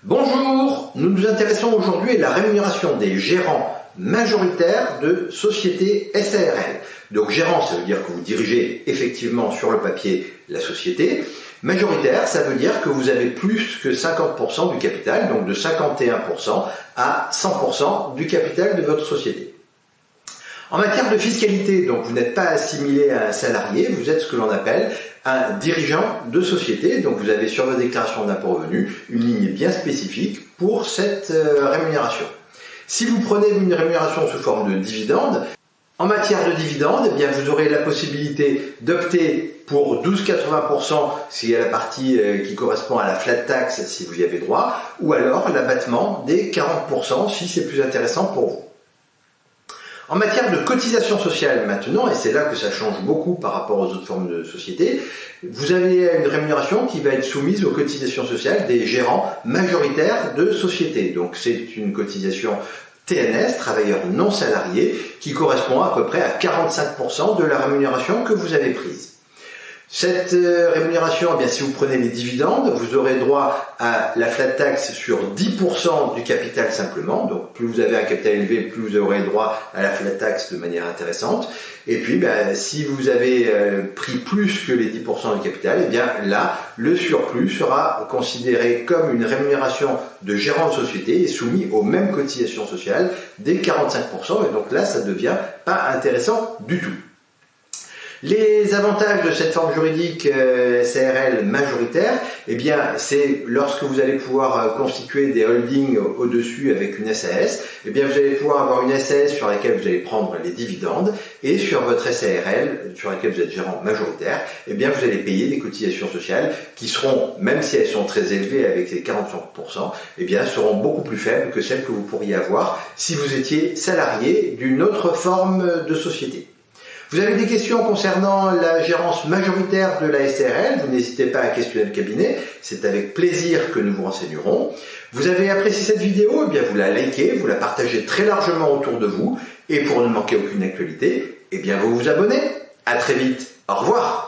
Bonjour, nous nous intéressons aujourd'hui à la rémunération des gérants majoritaires de sociétés SARL. Donc gérant, ça veut dire que vous dirigez effectivement sur le papier la société. Majoritaire, ça veut dire que vous avez plus que 50% du capital, donc de 51% à 100% du capital de votre société. En matière de fiscalité, donc vous n'êtes pas assimilé à un salarié, vous êtes ce que l'on appelle un dirigeant de société. Donc vous avez sur votre déclaration d'impôt revenu une ligne bien spécifique pour cette rémunération. Si vous prenez une rémunération sous forme de dividende, en matière de dividende, eh bien vous aurez la possibilité d'opter pour 12,80% s'il y a la partie qui correspond à la flat tax si vous y avez droit, ou alors l'abattement des 40% si c'est plus intéressant pour vous. En matière de cotisation sociale maintenant, et c'est là que ça change beaucoup par rapport aux autres formes de société, vous avez une rémunération qui va être soumise aux cotisations sociales des gérants majoritaires de société. Donc c'est une cotisation TNS, travailleurs non salariés, qui correspond à peu près à 45% de la rémunération que vous avez prise. Cette rémunération, eh bien, si vous prenez les dividendes, vous aurez droit à la flat tax sur 10% du capital simplement. Donc plus vous avez un capital élevé, plus vous aurez droit à la flat tax de manière intéressante. Et puis si vous avez pris plus que les 10% du capital, eh bien là, le surplus sera considéré comme une rémunération de gérant de société et soumis aux mêmes cotisations sociales des 45%. Et donc là, ça ne devient pas intéressant du tout. Les avantages de cette forme juridique SARL majoritaire, eh bien, c'est lorsque vous allez pouvoir constituer des holdings au-dessus avec une SAS, eh bien, vous allez pouvoir avoir une SAS sur laquelle vous allez prendre les dividendes et sur votre SARL sur laquelle vous êtes gérant majoritaire, eh bien, vous allez payer des cotisations sociales qui seront, même si elles sont très élevées avec les 45%, eh bien, seront beaucoup plus faibles que celles que vous pourriez avoir si vous étiez salarié d'une autre forme de société. Vous avez des questions concernant la gérance majoritaire de la SARL, vous n'hésitez pas à questionner le cabinet, c'est avec plaisir que nous vous renseignerons. Vous avez apprécié cette vidéo, eh bien vous la likez, vous la partagez très largement autour de vous, et pour ne manquer aucune actualité, eh bien vous vous abonnez. À très vite, au revoir.